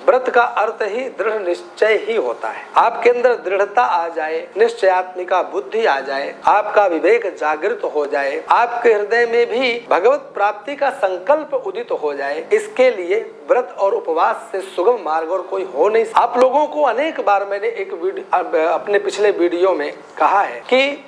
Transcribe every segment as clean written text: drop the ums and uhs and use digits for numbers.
व्रत का अर्थ ही दृढ़ निश्चय ही होता है। आपके अंदर दृढ़ता आ जाए, निश्चयात्मिका बुद्धि आ जाए, आपका विवेक जागृत हो जाए, आपके हृदय में भी भगवत प्राप्ति का संकल्प उदित हो जाए, इसके लिए व्रत और उपवास से सुगम मार्ग और कोई हो नहीं। आप लोगों को अनेक बार मैंने अपने पिछले वीडियो में कहा है कि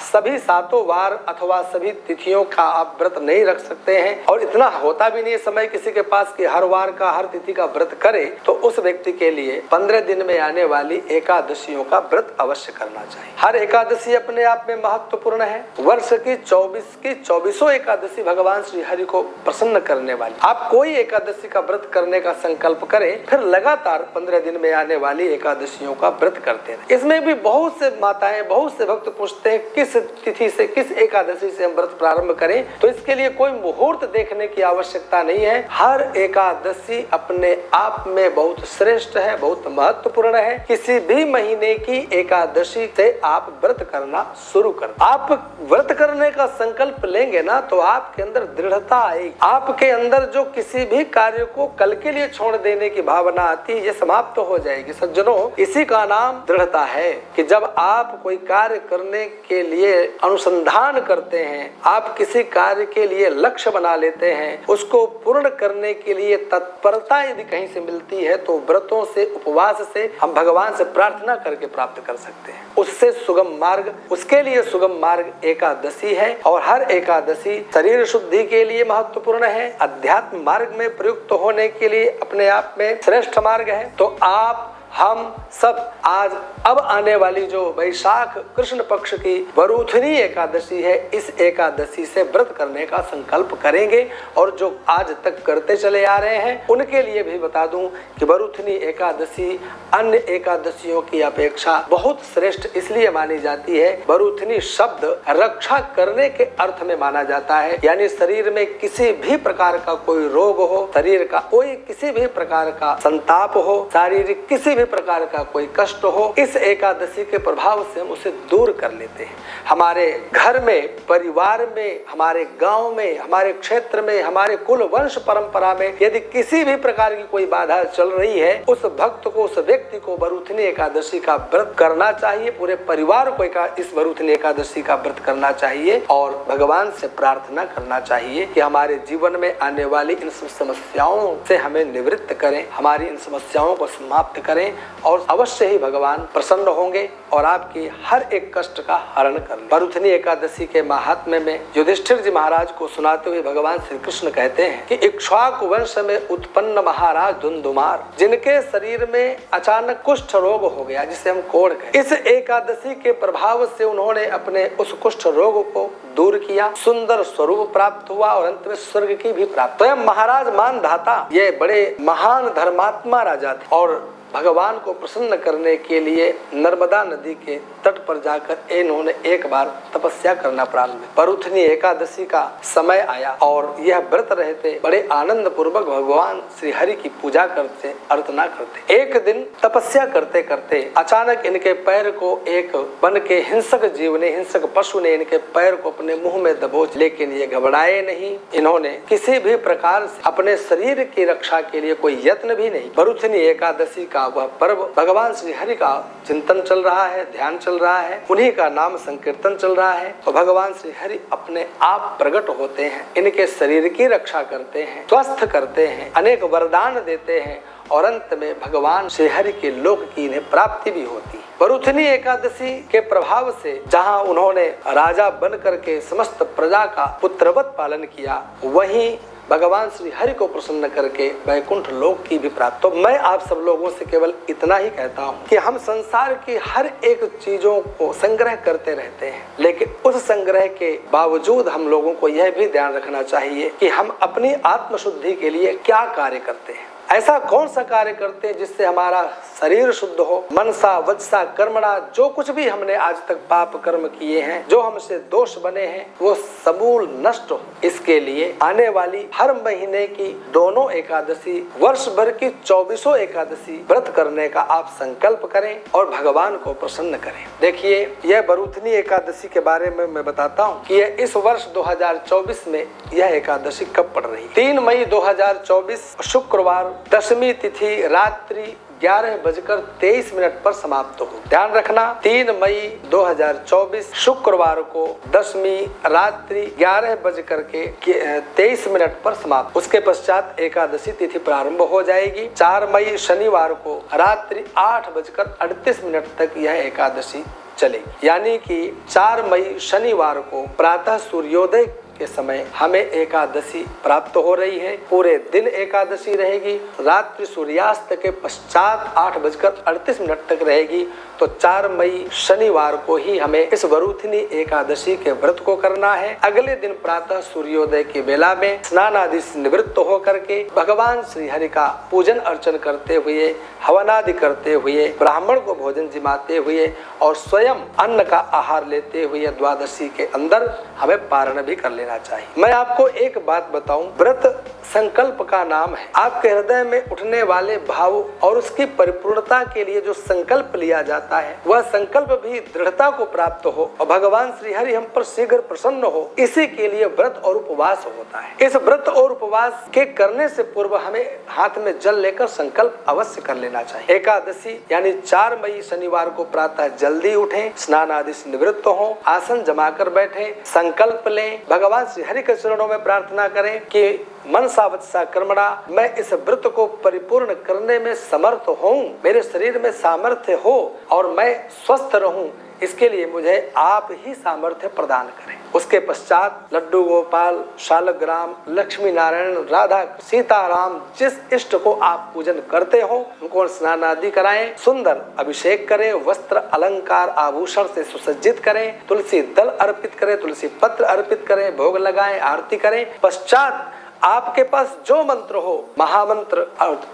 सभी सातों वार अथवा सभी तिथियों का आप व्रत नहीं रख सकते हैं, और इतना होता भी नहीं है समय किसी के पास कि हर वार का हर तिथि का व्रत करे। तो उस व्यक्ति के लिए 15 दिन में आने वाली एकादशियों का व्रत अवश्य करना चाहिए। हर एकादशी अपने आप में महत्वपूर्ण है। वर्ष की 24 एकादशी भगवान श्री हरि को प्रसन्न करने वाली। आप कोई एकादशी का व्रत करने का संकल्प करें, फिर लगातार 15 दिन में आने वाली एकादशियों का व्रत करते हैं। इसमें भी बहुत से माताएं, बहुत से भक्त किस तिथि से, किस एकादशी से हम व्रत प्रारंभ करें, तो इसके लिए कोई मुहूर्त देखने की आवश्यकता नहीं है। हर एकादशी अपने आप में बहुत श्रेष्ठ है, बहुत महत्वपूर्ण है। किसी भी महीने की एकादशी से आप व्रत करना शुरू कर, आप व्रत करने का संकल्प लेंगे ना, तो आपके अंदर दृढ़ता आएगी। आपके अंदर जो किसी भी कार्य को कल के लिए छोड़ देने की भावना आती है, ये समाप्त हो जाएगी। सज्जनों, इसी का नाम दृढ़ता है कि जब आप कोई कार्य करने के लिए अनुसंधान करते हैं, आप किसी कार्य के लिए लक्ष्य बना लेते हैं, उसको पूर्ण करने के लिए तत्परता यदि कहीं से मिलती है, तो व्रतों से, उपवास से हम भगवान से प्रार्थना करके प्राप्त कर सकते हैं। उससे सुगम मार्ग, उसके लिए सुगम मार्ग एकादशी है, और हर एकादशी शरीर शुद्धि के लिए महत्वपूर्ण है, अध्यात्म मार्ग में प्रयुक्त होने के लिए अपने आप में श्रेष्ठ मार्ग है। तो आप, हम सब आज अब आने वाली जो वैशाख कृष्ण पक्ष की वरुथनी एकादशी है, इस एकादशी से व्रत करने का संकल्प करेंगे। और जो आज तक करते चले आ रहे हैं, उनके लिए भी बता दूं कि वरुथनी एकादशी अन्य एकादशियों की अपेक्षा बहुत श्रेष्ठ इसलिए मानी जाती है। वरुथनी शब्द रक्षा करने के अर्थ में माना जाता है, यानी शरीर में किसी भी प्रकार का कोई रोग हो, शरीर का कोई किसी भी प्रकार का संताप हो, शारीरिक किसी भी प्रकार का कोई कष्ट हो, इस एकादशी के प्रभाव से हम उसे दूर कर लेते हैं। हमारे घर में, परिवार में, हमारे गांव में, हमारे क्षेत्र में, हमारे कुल वंश परंपरा में यदि किसी भी प्रकार की कोई बाधा चल रही है, उस भक्त को, उस व्यक्ति को वरुथनी एकादशी का व्रत करना चाहिए। पूरे परिवार को इस वरुथनी एकादशी का व्रत करना चाहिए और भगवान से प्रार्थना करना चाहिए कि हमारे जीवन में आने वाली इन समस्याओं से हमें निवृत्त करें, हमारी इन समस्याओं को समाप्त करें, और अवश्य ही भगवान प्रसन्न होंगे और आपकी हर एक कष्ट का हरण कर लेंगे। वरुथनी एकादशी के महात्म्य में युधिष्ठिर जी महाराज को सुनाते हुए भगवान श्री कृष्ण कहते हैं कि इक्ष्वाकु वंश में उत्पन्न महाराज धुंधुमार, जिनके शरीर में अचानक कुष्ठ रोग हो गया, जिसे हम कोढ़ कहते हैं, इस एकादशी के प्रभाव से उन्होंने अपने उस कुष्ठ रोग को दूर किया, सुंदर स्वरूप प्राप्त हुआ और अंत में स्वर्ग की भी प्राप्त। स्वयं महाराज मानधाता, ये बड़े महान धर्मात्मा राजा थे, और भगवान को प्रसन्न करने के लिए नर्मदा नदी के तट पर जाकर इन्होंने एक बार तपस्या करना प्रारंभ किया। वरुथनी एकादशी का समय आया और यह व्रत रहते बड़े आनंद पूर्वक भगवान श्री हरि की पूजा करते, अर्चना करते। एक दिन तपस्या करते करते अचानक इनके पैर को एक वन के हिंसक जीव ने, हिंसक पशु ने इनके पैर को अपने मुंह में दबोच, लेकिन ये घबराए नहीं। इन्होंने किसी भी प्रकार से अपने शरीर की रक्षा के लिए कोई यत्न भी नहीं। वरुथनी एकादशी का वह पर्व, भगवान श्री हरि का चिंतन चल रहा है, ध्यान चल रहा है, उन्हीं का नाम संकीर्तन चल रहा है, और भगवान श्री हरि अपने आप प्रकट होते हैं, इनके शरीर की रक्षा करते हैं, स्वस्थ करते हैं, अनेक वरदान देते हैं, और अंत में भगवान श्री हरि के लोक की इन्हें प्राप्ति भी होती है। वरुथनी एकादशी के प्रभाव से जहाँ उन्होंने राजा बन करके समस्त प्रजा का पुत्रवत पालन किया, वहीं भगवान श्री हरि को प्रसन्न करके वैकुंठ लोक की भी प्राप्त। तो मैं आप सब लोगों से केवल इतना ही कहता हूँ कि हम संसार की हर एक चीजों को संग्रह करते रहते हैं, लेकिन उस संग्रह के बावजूद हम लोगों को यह भी ध्यान रखना चाहिए कि हम अपनी आत्मशुद्धि के लिए क्या कार्य करते हैं, ऐसा कौन सा कार्य करते हैं जिससे हमारा शरीर शुद्ध हो, मनसा वचसा कर्मणा, जो कुछ भी हमने आज तक पाप कर्म किए हैं, जो हमसे दोष बने हैं, वो समूल नष्ट हो। इसके लिए आने वाली हर महीने की दोनों एकादशी, वर्ष भर की 24 एकादशी व्रत करने का आप संकल्प करें और भगवान को प्रसन्न करें। देखिए, यह बरूथनी एकादशी के बारे में मैं बताता हूँ कि यह इस वर्ष 2024 में यह एकादशी कब पड़ रही है। 3 मई 2024 शुक्रवार, दशमी तिथि रात्रि 11:23 पर समाप्त हो। ध्यान रखना, 3 मई 2024 शुक्रवार को दशमी रात्रि 11:23 पर समाप्त। उसके पश्चात एकादशी तिथि प्रारंभ हो जाएगी। 4 मई शनिवार को रात्रि 8:38 तक यह एकादशी चलेगी। यानी कि 4 मई शनिवार को प्रातः सूर्योदय के समय हमें एकादशी प्राप्त हो रही है। पूरे दिन एकादशी रहेगी, रात्रि सूर्यास्त के पश्चात 8:38 तक रहेगी। तो 4 मई शनिवार को ही हमें इस वरूथनी एकादशी के व्रत को करना है। अगले दिन प्रातः सूर्योदय की बेला में स्नान आदि से निवृत्त होकर के भगवान श्री हरि का पूजन अर्चन करते हुए, हवन आदि करते हुए, ब्राह्मण को भोजन जिमाते हुए और स्वयं अन्न का आहार लेते हुए द्वादशी के अंदर हमें पारण भी कर लेना चाहिए। मैं आपको एक बात बताऊं, व्रत संकल्प का नाम है। आपके हृदय में उठने वाले भाव और उसकी परिपूर्णता के लिए जो संकल्प लिया जाता है, वह संकल्प भी दृढ़ता को प्राप्त हो और भगवान श्री हरि हम पर शीघ्र प्रसन्न हो, इसी के लिए व्रत और उपवास होता है। इस व्रत और उपवास के करने से पूर्व हमें हाथ में जल लेकर संकल्प अवश्य कर लेना चाहिए। एकादशी यानी 4 मई शनिवार को प्रातः जल्दी उठें, स्नान आदि से निवृत्त हों, आसन जमा कर बैठे, संकल्प लें, भगवान श्री हरि के चरणों में प्रार्थना करें कि मनसा वचसा कर्मणा, मैं इस व्रत को परिपूर्ण करने में समर्थ हूँ, मेरे शरीर में सामर्थ्य हो और मैं स्वस्थ रहूं, इसके लिए मुझे आप ही सामर्थ्य प्रदान करें। उसके पश्चात लड्डू गोपाल, शालग्राम, लक्ष्मी नारायण, राधा, सीताराम, जिस इष्ट को आप पूजन करते हो उनको स्नान आदि कराएं, सुंदर अभिषेक करें, वस्त्र अलंकार आभूषण से सुसज्जित करें, तुलसी दल अर्पित करें, तुलसी पत्र अर्पित करें, भोग लगाएं, आरती करें। पश्चात आपके पास जो मंत्र हो, महामंत्र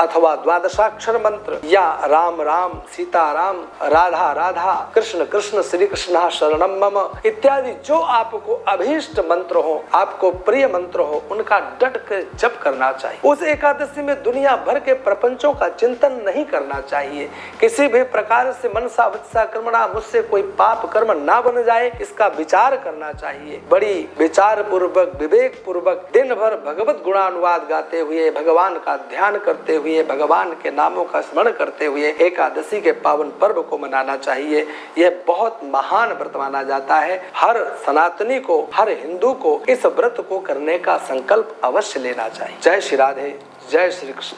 अथवा द्वादशाक्षर मंत्र या राम राम, सीता राम, राधा राधा, कृष्ण कृष्ण, श्री कृष्ण शरणम मम इत्यादि जो आपको अभीष्ट मंत्र हो, आपको प्रिय मंत्र हो, उनका डट कर जप करना चाहिए। उस एकादशी में दुनिया भर के प्रपंचों का चिंतन नहीं करना चाहिए। किसी भी प्रकार से मनसा वचसा कर्मणा, मुझसे कोई पाप कर्म ना बन जाए, इसका विचार करना चाहिए। बड़ी विचार पूर्वक, विवेक पूर्वक दिन भर भगवत गुणानुवाद गाते हुए, भगवान का ध्यान करते हुए, भगवान के नामों का स्मरण करते हुए एकादशी के पावन पर्व को मनाना चाहिए। यह बहुत महान व्रत माना जाता है। हर सनातनी को, हर हिंदू को इस व्रत को करने का संकल्प अवश्य लेना चाहिए। जय श्री राधे, जय श्री कृष्ण।